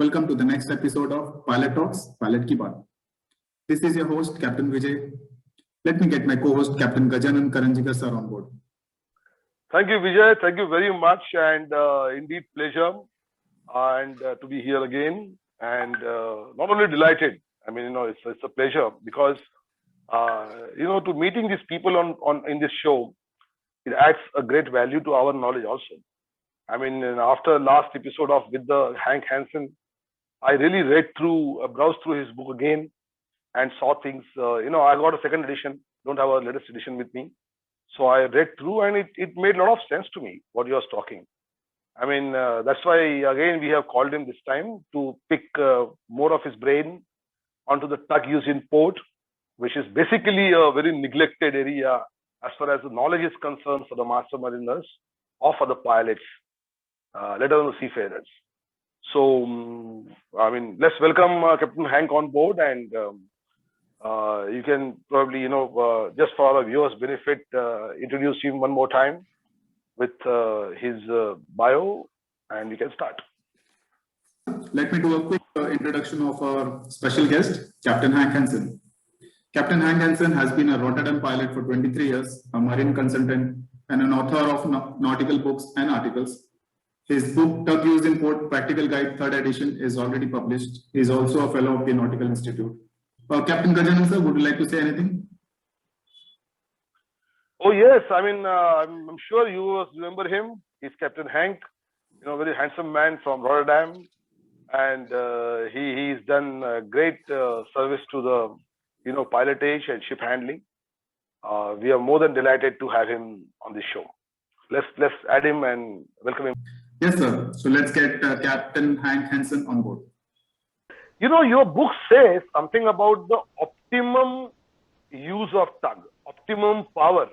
welcome to the next episode of Pilot Talks, Pilot Ki Baat. This is your host, Captain Vijay. Let me get my co-host, Captain Gajanan Karanjikar sir on board. Thank you, Vijay. Thank you very much, and indeed pleasure and to be here again. And not only delighted, I mean, it's a pleasure because to meeting these people in this show, it adds a great value to our knowledge also. I mean, after last episode of with the Hank Hansen, I really browsed through his book again and saw things. I got a second edition, don't have a latest edition with me. So I read through and it made a lot of sense to me, what you was talking. I mean, that's why, again, we have called him this time to pick more of his brain onto the tug use in port, which is basically a very neglected area as far as the knowledge is concerned for the master mariners or for the pilots, let alone the seafarers. So, I mean, let's welcome Captain Hank on board, and you can probably, just for our viewers' benefit, introduce him one more time with his bio, and we can start. Let me do a quick introduction of our special guest, Captain Hank Hansen. Captain Hank Hansen has been a Rotterdam pilot for 23 years, a marine consultant, and an author of nautical books and articles. His book, Tug Use in Port Practical Guide, 3rd edition, is already published. He is also a fellow of the Nautical Institute. Captain Gajanan sir, would you like to say anything? Oh yes, I mean, I'm sure you remember him. He's Captain Hank, very handsome man from Rotterdam, and he's done great service to the pilotage and ship handling. We are more than delighted to have him on this show. Let's add him and welcome him. Yes, sir. So let's get Captain Hank Hansen on board. Your book says something about the optimum use of tug, optimum power.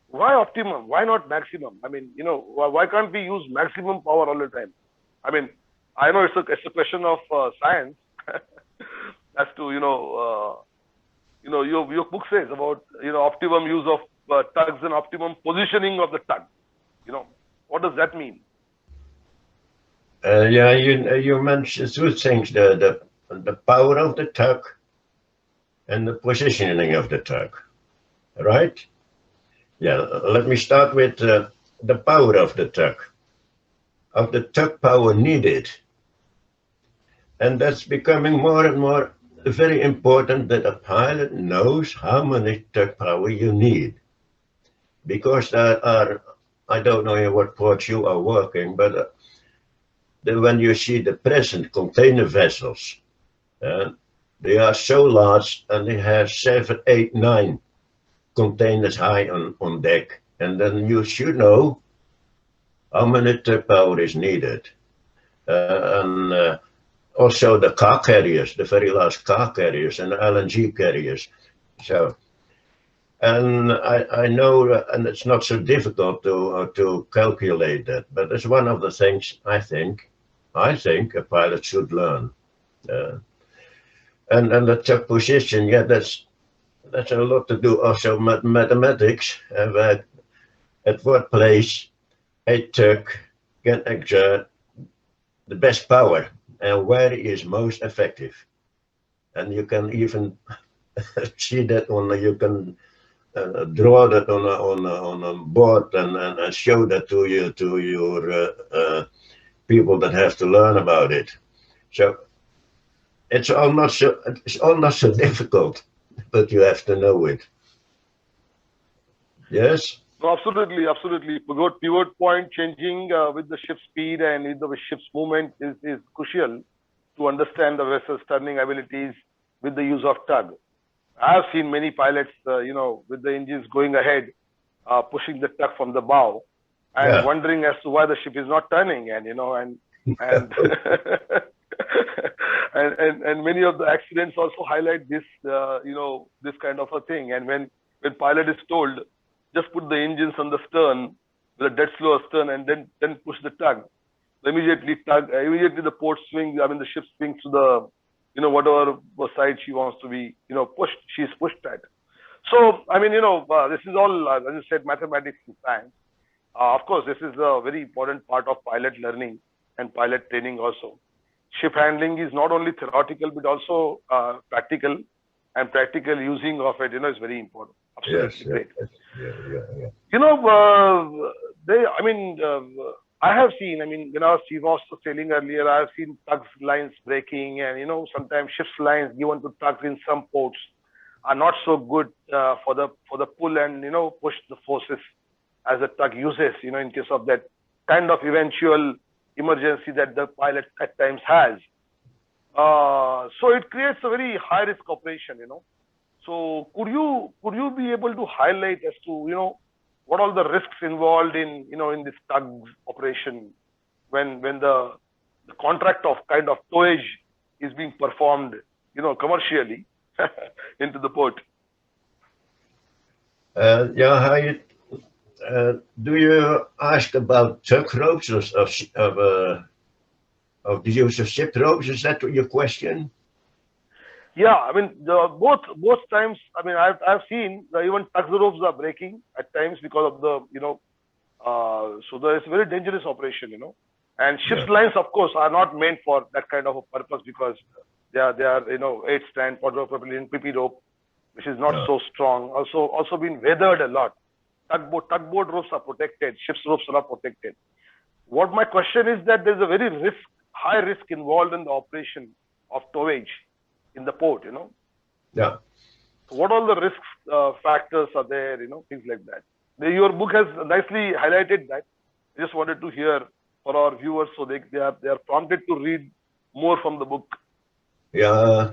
Why optimum? Why not maximum? I mean, why can't we use maximum power all the time? I mean, I know it's a question of science as to, your book says about, optimum use of tugs and optimum positioning of the tug. What does that mean? You mentioned two things: the power of the tug and the positioning of the tug, right? Yeah. Let me start with the power of the tug power needed, and that's becoming more and more very important that a pilot knows how many tug power you need, because there are, I don't know in what ports you are working, but when you see the present container vessels, they are so large and they have 7, 8, 9 containers high on deck. And then you should know how many tug power is needed. And also the car carriers, the very large car carriers and the LNG carriers. So, and I know, and it's not so difficult to calculate that, but it's one of the things I think a pilot should learn. And the tug position, that's a lot to do also with mathematics. At what place a tug can exert the best power and where it is most effective. And you can even see that you can draw that on a board and show that to your people that have to learn about it. So it's all not so difficult, but you have to know it. Yes? No, absolutely. Pivot point changing with the ship speed and with the ship's movement is crucial to understand the vessel's turning abilities with the use of tug. I have seen many pilots, with the engines going ahead, pushing the tug from the bow, and wondering as to why the ship is not turning, and and many of the accidents also highlight this, this kind of a thing. And when pilot is told, just put the engines on the stern with a dead slow stern and then push the tug, immediately the port swings. I mean, the ship swings to the, whatever side she wants to be, pushed. She's pushed at. So, I mean, this is all, as I said, mathematics and science. Of course, this is a very important part of pilot learning and pilot training also. ship handling is not only theoretical but also practical, and practical using of it, is very important. Absolutely Yes, great. yeah. I have seen, when I was chief of sailing earlier, I have seen tugs lines breaking, and sometimes ships lines given to tugs in some ports are not so good for the pull and push the forces as the tug uses, in case of that kind of eventual emergency that the pilot at times has. So it creates a very high risk operation, So could you be able to highlight as to what all the risks involved in in this tug operation when the contract of kind of towage is being performed commercially into the port? Do you ask about tug ropes of the use of ship ropes? Is that your question? Yeah, both times. I've seen even tug ropes are breaking at times because of the so there is very dangerous operation, And ships lines, of course, are not meant for that kind of a purpose because they are 8-strand polypropylene PP rope, which is not so strong. Also been weathered a lot. Tugboat ropes are protected. Ships ropes are not protected. What my question is that there's a very high risk involved in the operation of towage in the port, Yeah. So what all the risk factors are there, things like that. Your book has nicely highlighted that. I just wanted to hear for our viewers so they are prompted to read more from the book. Yeah,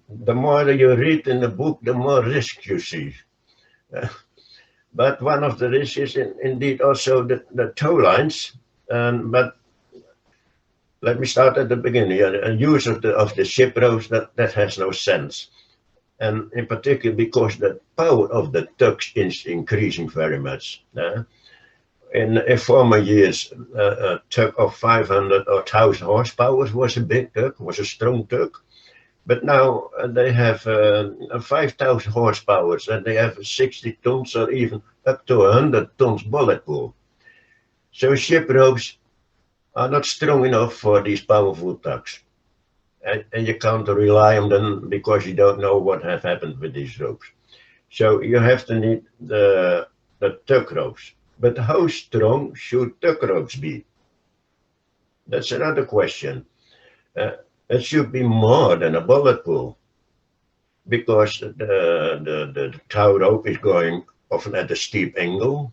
the more you read in the book, the more risk you see. But one of the risks is indeed also the tow lines. But let me start at the beginning. The use of the ship ropes, that has no sense. And in particular because the power of the tugs is increasing very much. In former years, a tug of 500 or 1,000 horsepower was a big tug, was a strong tug. But now they have 5,000 horsepower and they have 60 tons or even up to 100 tons bullet pool. So ship ropes are not strong enough for these powerful tugs. And you can't rely on them because you don't know what has happened with these ropes. So you have to need the tug ropes. But how strong should tug ropes be? That's another question. It should be more than a bullet pool because the tow rope is going often at a steep angle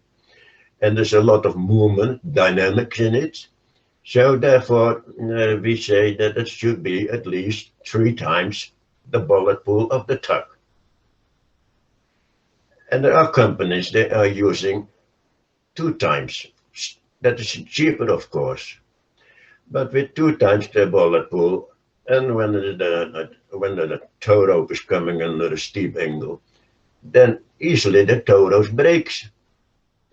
and there's a lot of movement, dynamics in it. So therefore, we say that it should be at least 3 times the bullet pool of the tug. And there are companies that are using 2 times. That is cheaper, of course. But with 2 times the bullet pool, and when the tow rope is coming under a steep angle, then easily the tow rope breaks.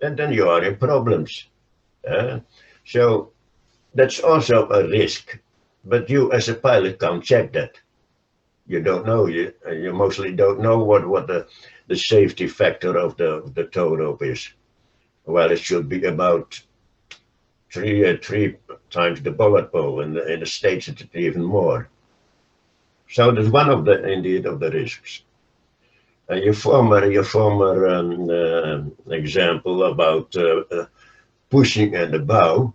And then you are in problems. So that's also a risk. But you as a pilot can't check that. You don't know. You mostly don't know what the safety factor of the tow rope is. Well, it should be about 3 times the bullet pool. In the States, it's even more. So that's one of the risks. Your former example about pushing at the bow.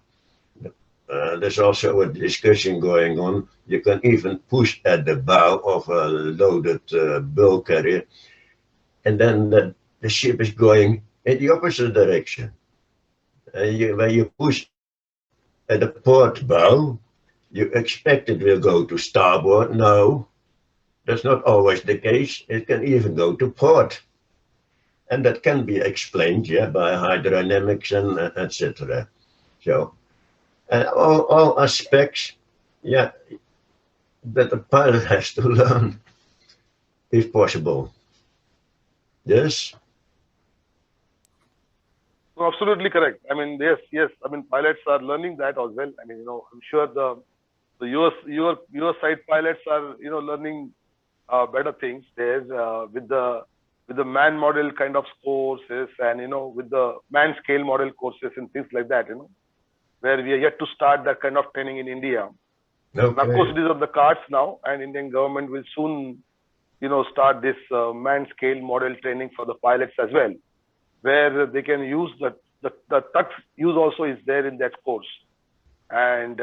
There's also a discussion going on. You can even push at the bow of a loaded bulk carrier, and then the ship is going in the opposite direction. When you push at the port bow, you expect it will go to starboard. No, that's not always the case. It can even go to port. And that can be explained by hydrodynamics and etc. So, all aspects, that the pilot has to learn, if possible. Yes? No, absolutely correct. Yes. Pilots are learning that as well. I'm sure the US side pilots are, learning better things. There's with the man model kind of courses and, with the man scale model courses and things like that, where we are yet to start that kind of training in India. And of course, Okay. it is on the cards now, and Indian government will soon, start this manned scale model training for the pilots as well, where they can use the tug use also is there in that course. And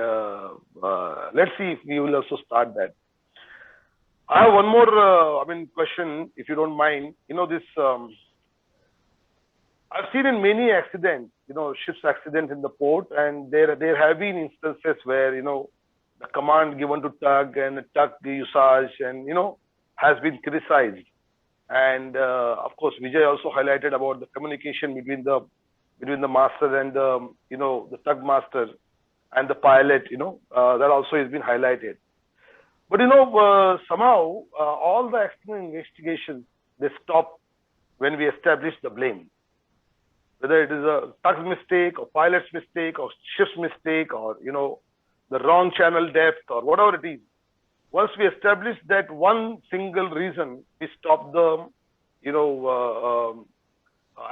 let's see if we will also start that. I have one more, question, if you don't mind. This I've seen in many accidents, ships accidents in the port, and there have been instances where the command given to tug and the tug usage and has been criticized. And of course, Vijay also highlighted about the communication between the master and the tug master and the pilot. That also has been highlighted. But somehow all the accident investigations, they stop when we establish the blame, whether it is a tug's mistake or pilot's mistake or ship's mistake or the wrong channel depth or whatever it is. Once we establish that one single reason, we stop the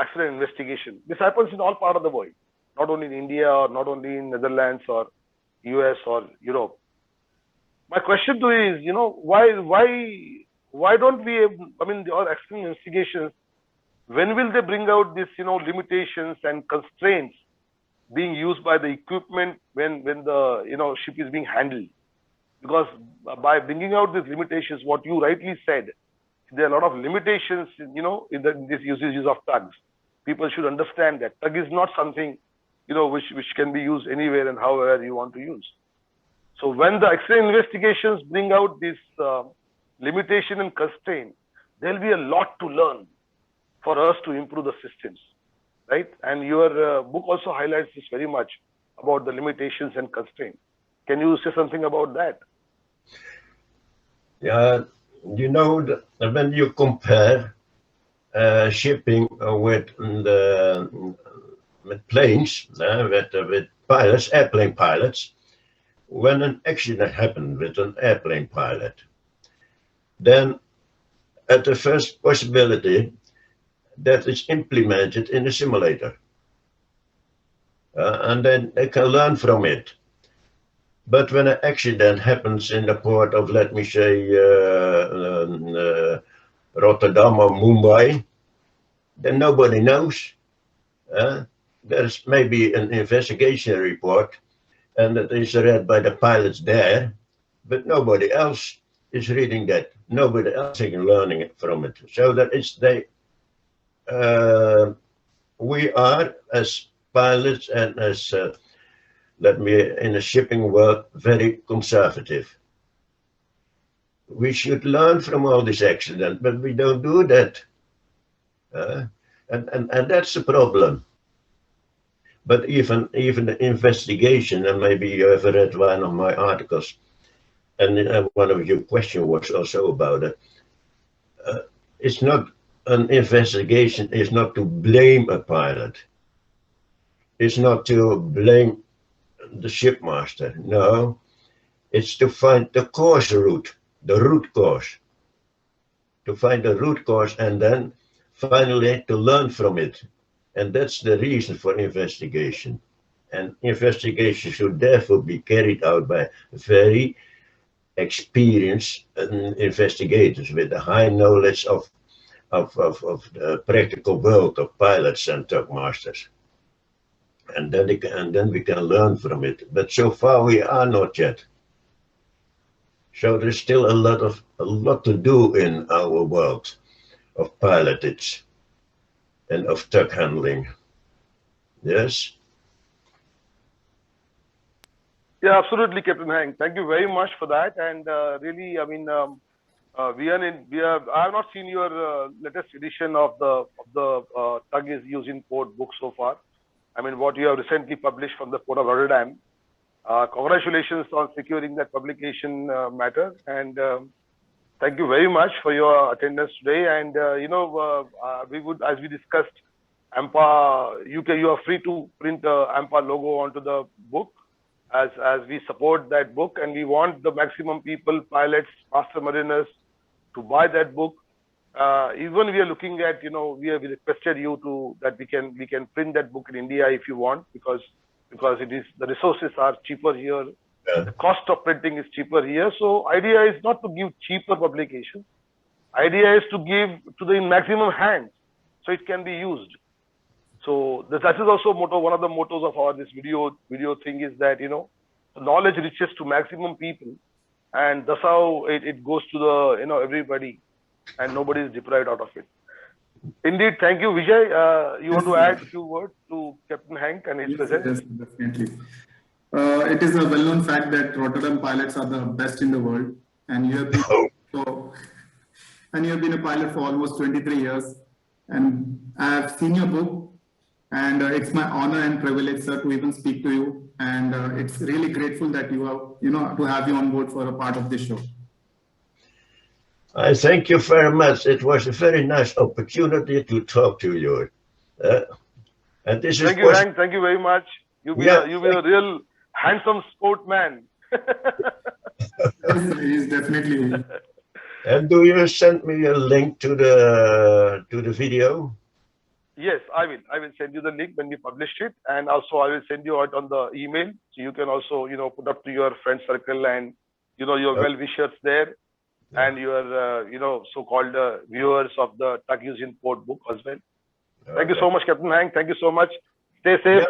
accident investigation. This happens in all parts of the world, not only in India or not only in Netherlands or US or Europe. My question to you is, why don't we, our accident investigations, when will they bring out this, limitations and constraints being used by the equipment when the, ship is being handled? Because by bringing out these limitations, what you rightly said, there are a lot of limitations, in this use of tugs. People should understand that tug is not something, which can be used anywhere and however you want to use. So when the accident investigations bring out this limitation and constraint, there'll be a lot to learn for us to improve the systems, right? And your book also highlights this very much about the limitations and constraints. Can you say something about that? Yeah, when you compare shipping with planes, with pilots, airplane pilots, when an accident happened with an airplane pilot, then at the first possibility that is implemented in the simulator. And then they can learn from it. But when an accident happens in the port of, let me say, Rotterdam or Mumbai, then nobody knows. There's maybe an investigation report, and it is read by the pilots there, but nobody else is reading that. Nobody else is learning from it. So that it's we are as pilots and as in the shipping world, very conservative. We should learn from all this accident, but we don't do that. And that's the problem. But even the investigation, and maybe you have read one of my articles, and one of your questions was also about it. It's not an investigation, is not to blame a pilot. It's not to blame the shipmaster. No, it's to find the cause root, the root cause. To find the root cause and then finally to learn from it. And that's the reason for investigation. And investigation should therefore be carried out by very experienced investigators with a high knowledge of the practical world of pilots and tug masters. And then we can learn from it. But so far we are not yet. So there's still a lot to do in our world of pilotage and of tug handling. Yes. Yeah, absolutely, Captain Hank. Thank you very much for that. And really, I have not seen your latest edition of the tug is used in port book so far. What you have recently published from the Port of Rotterdam. Congratulations on securing that publication matter, and thank you very much for your attendance today. And we would, as we discussed, AMPA UK, you are free to print the AMPA logo onto the book, as we support that book, and we want the maximum people, pilots, master mariners, to buy that book. Even we are looking at, we have requested you that we can print that book in India if you want, because it is, the resources are cheaper here Yeah. The cost of printing is cheaper here. So idea is not to give cheaper publications. Idea is to give to the maximum hands, so it can be used. So that is also motto. One of the mottos of our this video thing is that the knowledge reaches to maximum people, and that's how it goes to the everybody, and nobody is deprived out of it. Indeed, thank you, Vijay. You want to add a few words to Captain Hank and his presence? Yes, definitely. It is a well-known fact that Rotterdam pilots are the best in the world, and you have been a pilot for almost 23 years. And I have seen your book, and it's my honor and privilege, sir, to even speak to you. And it's really grateful that you have, to have you on board for a part of this show. I thank you very much. It was a very nice opportunity to talk to you. And this Thank you, Hank. Thank you very much. You've been a real handsome sportman. He's definitely. And do you send me a link to the video? Yes, I will. I will send you the link when we publish it, and also I will send you out on the email, so you can also put up to your friend circle and your well-wishers there, and your so-called viewers of the Takis in Port book as well. Thank you so much, Captain Hank. Thank you so much. Stay safe.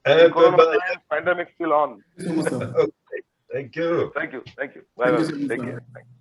Bye-bye. Pandemic still on. Thank you so much, sir. Okay. Thank you. Thank you. Bye bye. Take care. Thank you.